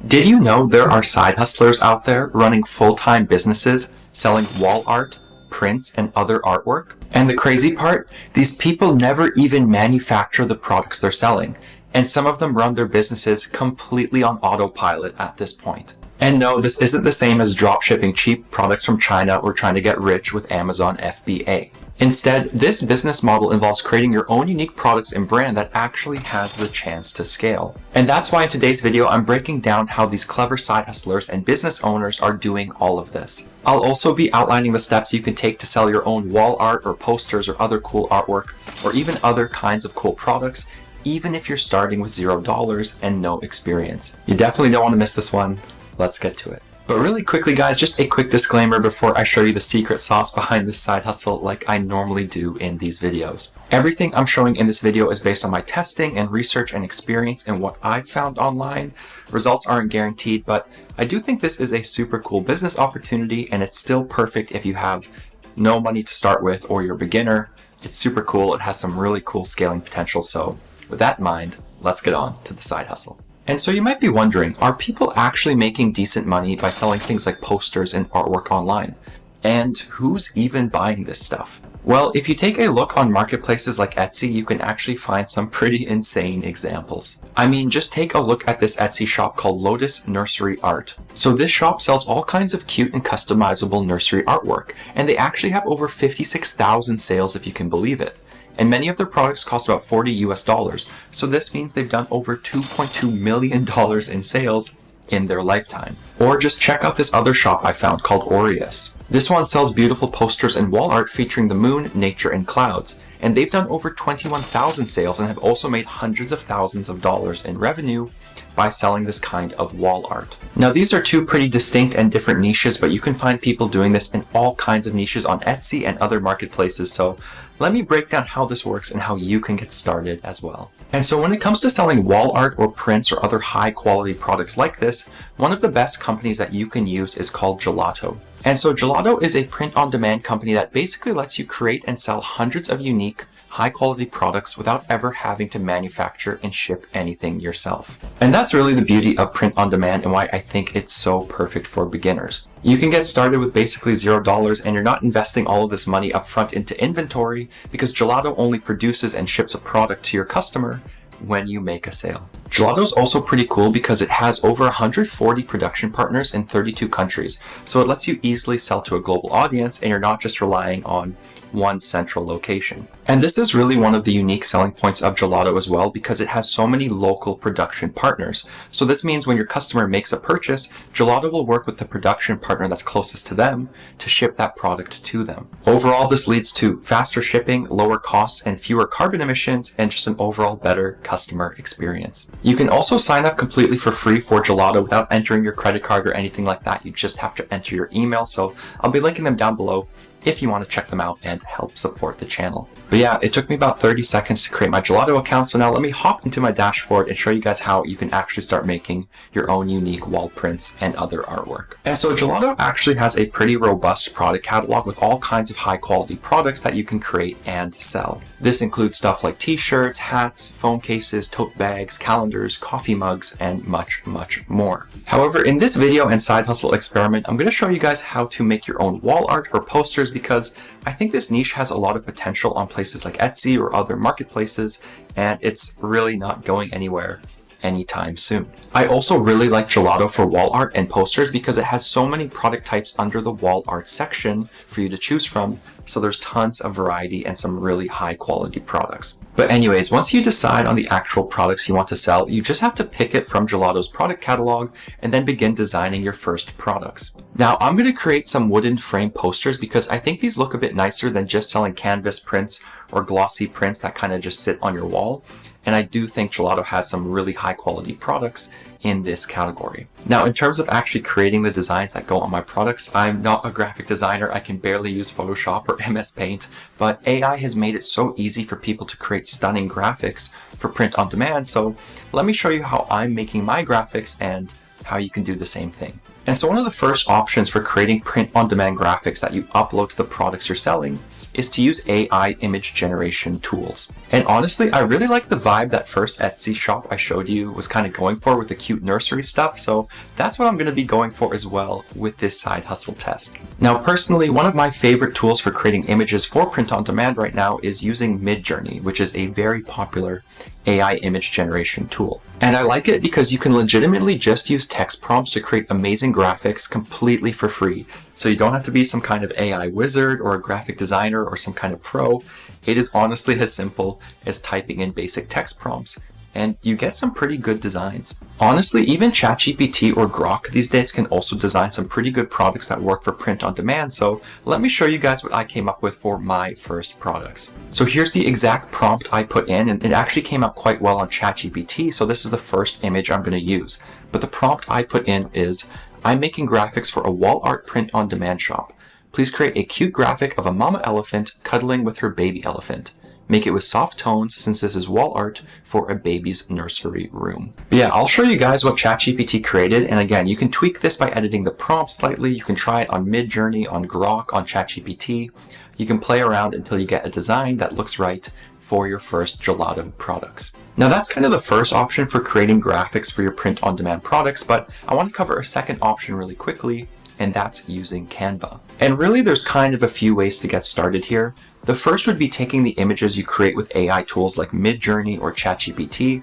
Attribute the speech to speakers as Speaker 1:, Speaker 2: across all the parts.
Speaker 1: Did you know there are side hustlers out there running full-time businesses selling wall art, prints, and other artwork? And the crazy part, these people never even manufacture the products they're selling, and some of them run their businesses completely on autopilot at this point. And no, this isn't the same as dropshipping cheap products from China or trying to get rich with Amazon FBA. Instead, this business model involves creating your own unique products and brand that actually has the chance to scale. And that's why in today's video, I'm breaking down how these clever side hustlers and business owners are doing all of this. I'll also be outlining the steps you can take to sell your own wall art or posters or other cool artwork, or even other kinds of cool products, even if you're starting with $0 and no experience. You definitely don't want to miss this one. Let's get to it. But really quickly guys, just a quick disclaimer before I show you the secret sauce behind this side hustle like I normally do in these videos. Everything I'm showing in this video is based on my testing and research and experience and what I've found online. Results aren't guaranteed, but I do think this is a super cool business opportunity, and it's still perfect if you have no money to start with or you're a beginner. It's super cool. It has some really cool scaling potential. So with that in mind, let's get on to the side hustle. And so you might be wondering, are people actually making decent money by selling things like posters and artwork online? And who's even buying this stuff? Well, if you take a look on marketplaces like Etsy, you can actually find some pretty insane examples. I mean, just take a look at this Etsy shop called Lotus Nursery Art. So this shop sells all kinds of cute and customizable nursery artwork, and they actually have over 56,000 sales if you can believe it. And many of their products cost about $40 US, so this means they've done over $2.2 million in sales in their lifetime. Or just check out this other shop I found called Aureus. This one sells beautiful posters and wall art featuring the moon, nature, and clouds, and they've done over 21,000 sales and have also made hundreds of thousands of dollars in revenue by selling this kind of wall art. Now these are two pretty distinct and different niches, but you can find people doing this in all kinds of niches on Etsy and other marketplaces, so let me break down how this works and how you can get started as well. And so when it comes to selling wall art or prints or other high quality products like this, one of the best companies that you can use is called Gelato. And so Gelato is a print-on-demand company that basically lets you create and sell hundreds of unique, high-quality products without ever having to manufacture and ship anything yourself. And that's really the beauty of print-on-demand and why I think it's so perfect for beginners. You can get started with basically $0 and you're not investing all of this money upfront into inventory because Gelato only produces and ships a product to your customer when you make a sale. Gelato is also pretty cool because it has over 140 production partners in 32 countries, so it lets you easily sell to a global audience and you're not just relying on one central location. And this is really one of the unique selling points of Gelato as well because it has so many local production partners. So this means when your customer makes a purchase, Gelato will work with the production partner that's closest to them to ship that product to them. Overall, this leads to faster shipping, lower costs, and fewer carbon emissions, and just an overall better customer experience. You can also sign up completely for free for Gelato without entering your credit card or anything like that. You just have to enter your email. So I'll be linking them down below if you want to check them out and help support the channel. But yeah, it took me about 30 seconds to create my Gelato account, so now let me hop into my dashboard and show you guys how you can actually start making your own unique wall prints and other artwork. And so Gelato actually has a pretty robust product catalog with all kinds of high quality products that you can create and sell. This includes stuff like t-shirts, hats, phone cases, tote bags, calendars, coffee mugs, and much, much more. However, in this video and side hustle experiment, I'm going to show you guys how to make your own wall art or posters because I think this niche has a lot of potential on places like Etsy or other marketplaces, and it's really not going anywhere anytime soon. I also really like Gelato for wall art and posters because it has so many product types under the wall art section for you to choose from, so there's tons of variety and some really high quality products. But anyways, once you decide on the actual products you want to sell, you just have to pick it from Gelato's product catalog and then begin designing your first products. Now, I'm going to create some wooden frame posters because I think these look a bit nicer than just selling canvas prints or glossy prints that kind of just sit on your wall. And I do think Gelato has some really high quality products in this category. Now, in terms of actually creating the designs that go on my products, I'm not a graphic designer. I can barely use Photoshop or MS Paint, but AI has made it so easy for people to create stunning graphics for print on demand. So let me show you how I'm making my graphics and how you can do the same thing. And so one of the first options for creating print on demand graphics that you upload to the products you're selling is to use AI image generation tools. And honestly, I really like the vibe that first Etsy shop I showed you was kind of going for with the cute nursery stuff, so that's what I'm going to be going for as well with this side hustle test. Now personally, one of my favorite tools for creating images for print on demand right now is using Midjourney, which is a very popular AI image generation tool. And I like it because you can legitimately just use text prompts to create amazing graphics completely for free. So you don't have to be some kind of AI wizard or a graphic designer or some kind of pro. It is honestly as simple as typing in basic text prompts, and you get some pretty good designs. Honestly, even ChatGPT or Grok these days can also design some pretty good products that work for print on demand, so let me show you guys what I came up with for my first products. So here's the exact prompt I put in, and it actually came out quite well on ChatGPT, so this is the first image I'm going to use. But the prompt I put in is, I'm making graphics for a wall art print on demand shop. Please create a cute graphic of a mama elephant cuddling with her baby elephant. Make it with soft tones since this is wall art for a baby's nursery room. But yeah, I'll show you guys what ChatGPT created. And again, you can tweak this by editing the prompt slightly. You can try it on Midjourney, on Grok, on ChatGPT. You can play around until you get a design that looks right for your first Gelato products. Now that's kind of the first option for creating graphics for your print on demand products, but I want to cover a second option really quickly, and that's using Canva. And really there's kind of a few ways to get started here. The first would be taking the images you create with AI tools like Midjourney or ChatGPT,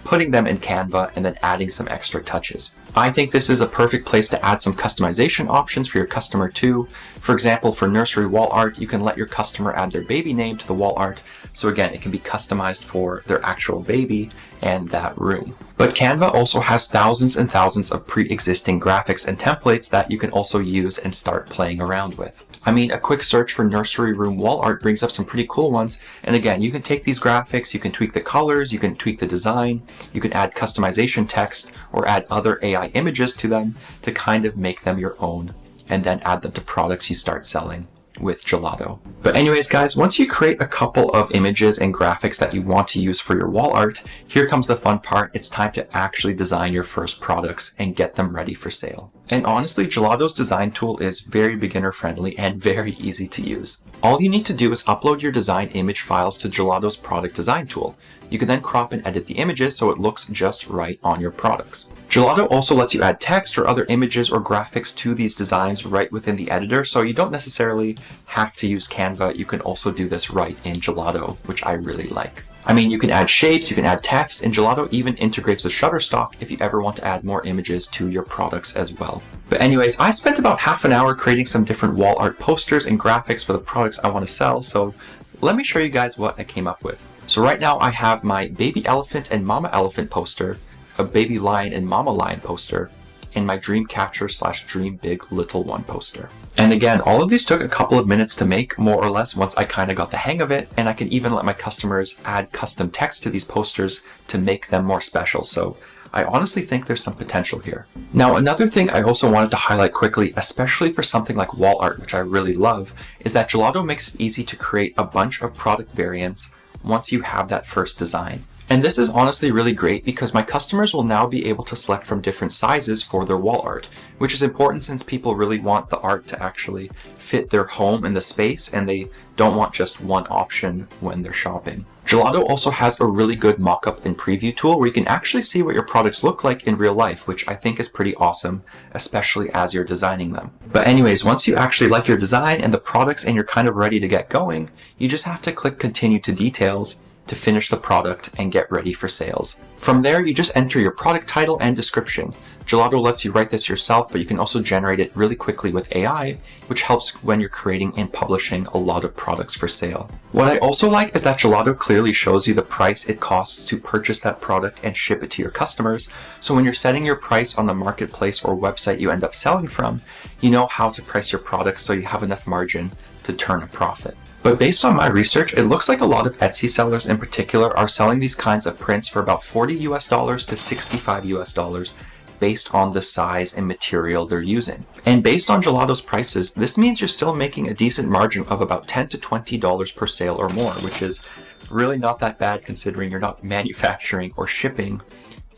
Speaker 1: putting them in Canva, and then adding some extra touches. I think this is a perfect place to add some customization options for your customer too. For example, for nursery wall art, you can let your customer add their baby name to the wall art. So again, it can be customized for their actual baby and that room. But Canva also has thousands and thousands of pre-existing graphics and templates that you can also use and start playing around with. I mean, a quick search for nursery room wall art brings up some pretty cool ones. And again, you can take these graphics, you can tweak the colors, you can tweak the design, you can add customization text or add other AI images to them to kind of make them your own, and then add them to products you start selling with Gelato. But anyways, guys, once you create a couple of images and graphics that you want to use for your wall art, here comes the fun part. It's time to actually design your first products and get them ready for sale. And honestly, Gelato's design tool is very beginner friendly and very easy to use. All you need to do is upload your design image files to Gelato's product design tool. You can then crop and edit the images so it looks just right on your products. Gelato also lets you add text or other images or graphics to these designs right within the editor, so you don't necessarily have to use Canva. You can also do this right in Gelato, which I really like. I mean, you can add shapes, you can add text, and Gelato even integrates with Shutterstock if you ever want to add more images to your products as well. But anyways, I spent about half an hour creating some different wall art posters and graphics for the products I want to sell, so let me show you guys what I came up with. So right now I have my baby elephant and mama elephant poster, a baby lion and mama lion poster, and my dream catcher / dream big little one poster. And again, all of these took a couple of minutes to make, more or less, once I kind of got the hang of it, and I can even let my customers add custom text to these posters to make them more special. So I honestly think there's some potential here. Now, another thing I also wanted to highlight quickly, especially for something like wall art, which I really love, is that Gelato makes it easy to create a bunch of product variants once you have that first design. And this is honestly really great because my customers will now be able to select from different sizes for their wall art, which is important since people really want the art to actually fit their home and the space, and they don't want just one option when they're shopping. Gelato also has a really good mock-up and preview tool where you can actually see what your products look like in real life, which I think is pretty awesome, especially as you're designing them. But anyways, once you actually like your design and the products and you're kind of ready to get going, you just have to click continue to details to finish the product and get ready for sales. From there, you just enter your product title and description. Gelato lets you write this yourself, but you can also generate it really quickly with AI, which helps when you're creating and publishing a lot of products for sale. What I also like is that Gelato clearly shows you the price it costs to purchase that product and ship it to your customers. So when you're setting your price on the marketplace or website you end up selling from, you know how to price your products so you have enough margin to turn a profit. But based on my research, it looks like a lot of Etsy sellers in particular are selling these kinds of prints for about $40 to $65 based on the size and material they're using. And based on Gelato's prices, this means you're still making a decent margin of about $10 to $20 per sale or more, which is really not that bad considering you're not manufacturing or shipping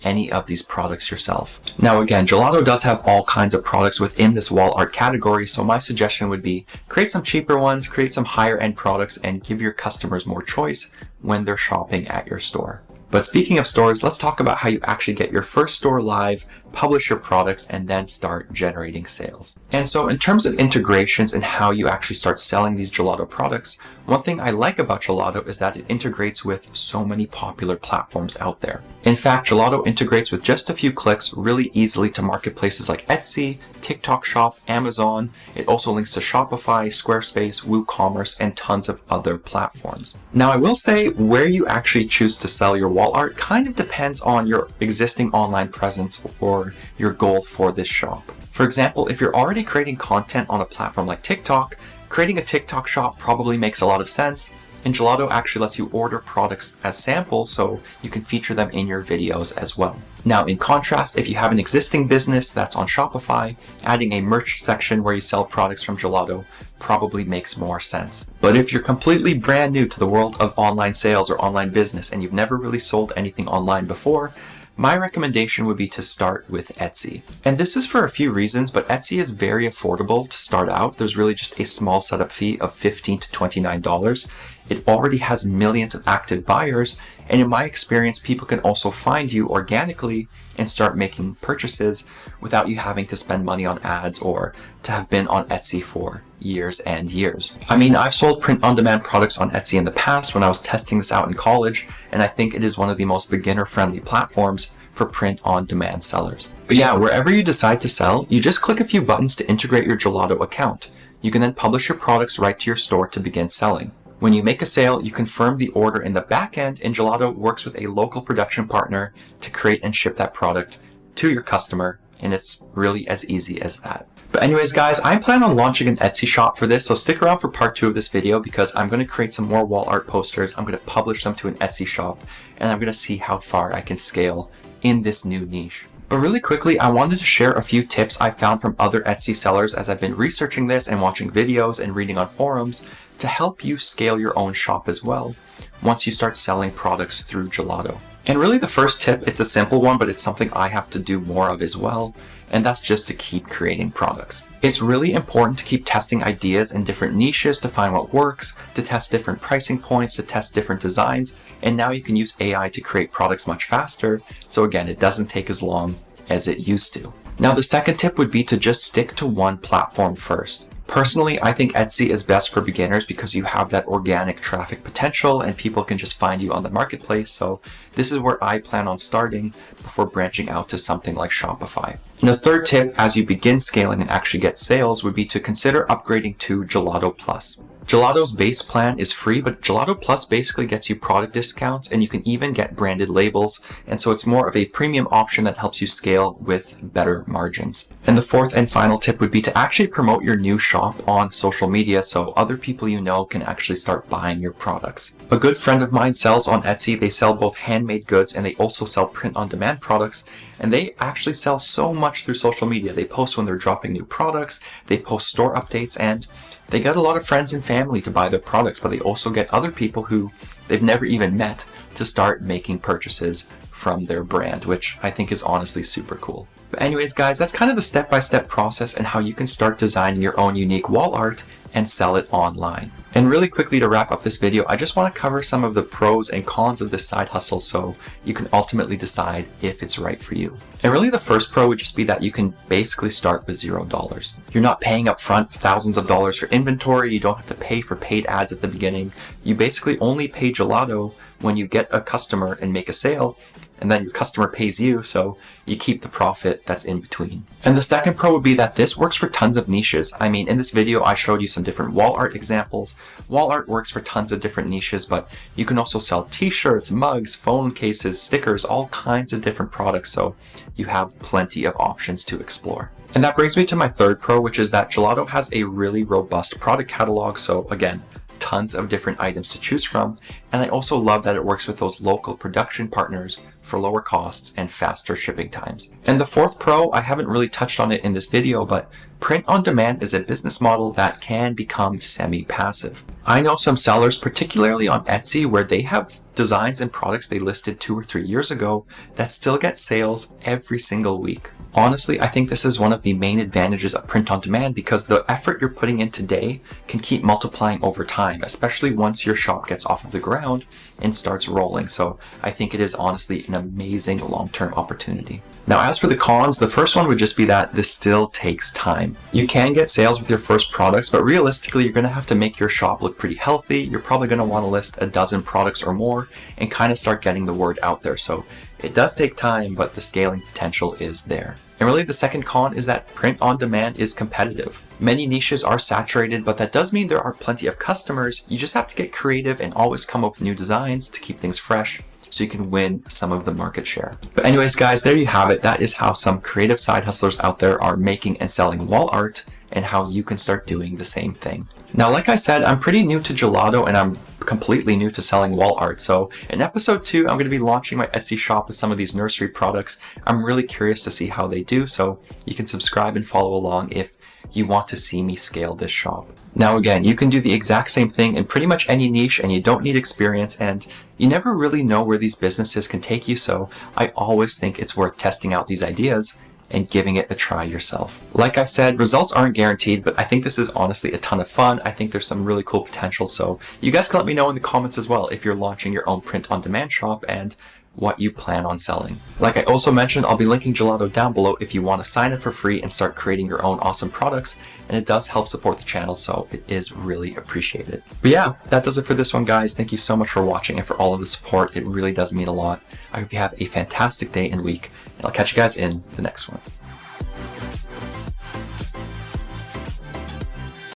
Speaker 1: any of these products yourself. Now again, Gelato does have all kinds of products within this wall art category, so my suggestion would be create some cheaper ones, create some higher end products, and give your customers more choice when they're shopping at your store. But speaking of stores, let's talk about how you actually get your first store live, publish your products, and then start generating sales. And so in terms of integrations and how you actually start selling these Gelato products, one thing I like about Gelato is that it integrates with so many popular platforms out there. In fact, Gelato integrates with just a few clicks really easily to marketplaces like Etsy, TikTok Shop, Amazon. It also links to Shopify, Squarespace, WooCommerce, and tons of other platforms. Now, I will say where you actually choose to sell your wall art kind of depends on your existing online presence or your goal for this shop. For example, if you're already creating content on a platform like TikTok, creating a TikTok shop probably makes a lot of sense. And Gelato actually lets you order products as samples so you can feature them in your videos as well. Now, in contrast, if you have an existing business that's on Shopify, adding a merch section where you sell products from Gelato probably makes more sense. But if you're completely brand new to the world of online sales or online business and you've never really sold anything online before, my recommendation would be to start with Etsy. And this is for a few reasons, but Etsy is very affordable to start out. There's really just a small setup fee of $15 to $29. It already has millions of active buyers, and in my experience, people can also find you organically and start making purchases without you having to spend money on ads or to have been on Etsy for years and years. I mean, I've sold print-on-demand products on Etsy in the past when I was testing this out in college, and I think it is one of the most beginner-friendly platforms for print-on-demand sellers. But yeah, wherever you decide to sell, you just click a few buttons to integrate your Gelato account. You can then publish your products right to your store to begin selling. When you make a sale, you confirm the order in the back end, and Gelato works with a local production partner to create and ship that product to your customer, and it's really as easy as that. But anyways, guys, I plan on launching an Etsy shop for this, so stick around for part 2 of this video because I'm going to create some more wall art posters, I'm going to publish them to an Etsy shop, and I'm going to see how far I can scale in this new niche. But really quickly, I wanted to share a few tips I found from other Etsy sellers as I've been researching this and watching videos and reading on forums to help you scale your own shop as well once you start selling products through Gelato. And really the first tip, it's a simple one, but it's something I have to do more of as well, and that's just to keep creating products. It's really important to keep testing ideas in different niches to find what works, to test different pricing points, to test different designs, and now you can use AI to create products much faster, so again, it doesn't take as long as it used to. Now the second tip would be to just stick to one platform first. Personally, I think Etsy is best for beginners because you have that organic traffic potential and people can just find you on the marketplace. So this is where I plan on starting before branching out to something like Shopify. And the third tip as you begin scaling and actually get sales would be to consider upgrading to Gelato Plus. Gelato's base plan is free, but Gelato Plus basically gets you product discounts and you can even get branded labels. And so it's more of a premium option that helps you scale with better margins. And the fourth and final tip would be to actually promote your new shop on social media so other people you know can actually start buying your products. A good friend of mine sells on Etsy. They sell both handmade goods and they also sell print-on-demand products. And they actually sell so much through social media. They post when they're dropping new products, they post store updates, and they get a lot of friends and family to buy their products, but they also get other people who they've never even met to start making purchases from their brand, which I think is honestly super cool. But anyways, guys, that's kind of the step-by-step process and how you can start designing your own unique wall art and sell it online. And really quickly to wrap up this video, I just want to cover some of the pros and cons of this side hustle so you can ultimately decide if it's right for you. And really the first pro would just be that you can basically start with $0. You're not paying up front thousands of dollars for inventory. You don't have to pay for paid ads at the beginning. You basically only pay Gelato when you get a customer and make a sale, and then your customer pays you, so you keep the profit that's in between. And the second pro would be that this works for tons of niches. I mean, in this video, I showed you some different wall art examples. Wall art works for tons of different niches, but you can also sell t-shirts, mugs, phone cases, stickers, all kinds of different products, so you have plenty of options to explore. And that brings me to my third pro, which is that Gelato has a really robust product catalog, so again, tons of different items to choose from. And I also love that it works with those local production partners for lower costs and faster shipping times. And the fourth pro, I haven't really touched on it in this video, but print on demand is a business model that can become semi-passive. I know some sellers, particularly on Etsy, where they have designs and products they listed 2 or 3 years ago that still get sales every single week. Honestly, I think this is one of the main advantages of print on demand because the effort you're putting in today can keep multiplying over time, especially once your shop gets off of the ground and starts rolling. So I think it is honestly an amazing long-term opportunity. Now, as for the cons, the first one would just be that this still takes time. You can get sales with your first products, but realistically, you're going to have to make your shop look pretty healthy. You're probably going to want to list a dozen products or more and kind of start getting the word out there. So it does take time, but the scaling potential is there. And really the second con is that print on demand is competitive. Many niches are saturated, but that does mean there are plenty of customers. You just have to get creative and always come up with new designs to keep things fresh so you can win some of the market share. But anyways, guys, there you have it. That is how some creative side hustlers out there are making and selling wall art and how you can start doing the same thing. Now, like I said, I'm pretty new to Gelato and I'm completely new to selling wall art. So in episode 2, I'm going to be launching my Etsy shop with some of these nursery products. I'm really curious to see how they do. So you can subscribe and follow along if you want to see me scale this shop. Now, again, you can do the exact same thing in pretty much any niche and you don't need experience and you never really know where these businesses can take you. So I always think it's worth testing out these ideas and giving it a try yourself. Like I said, results aren't guaranteed, but I think this is honestly a ton of fun. I think there's some really cool potential. So you guys can let me know in the comments as well if you're launching your own print on demand shop and what you plan on selling. Like I also mentioned, I'll be linking Gelato down below if you want to sign up for free and start creating your own awesome products. And it does help support the channel, so it is really appreciated. But yeah, that does it for this one, guys. Thank you so much for watching and for all of the support. It really does mean a lot. I hope you have a fantastic day and week, and I'll catch you guys in the next one.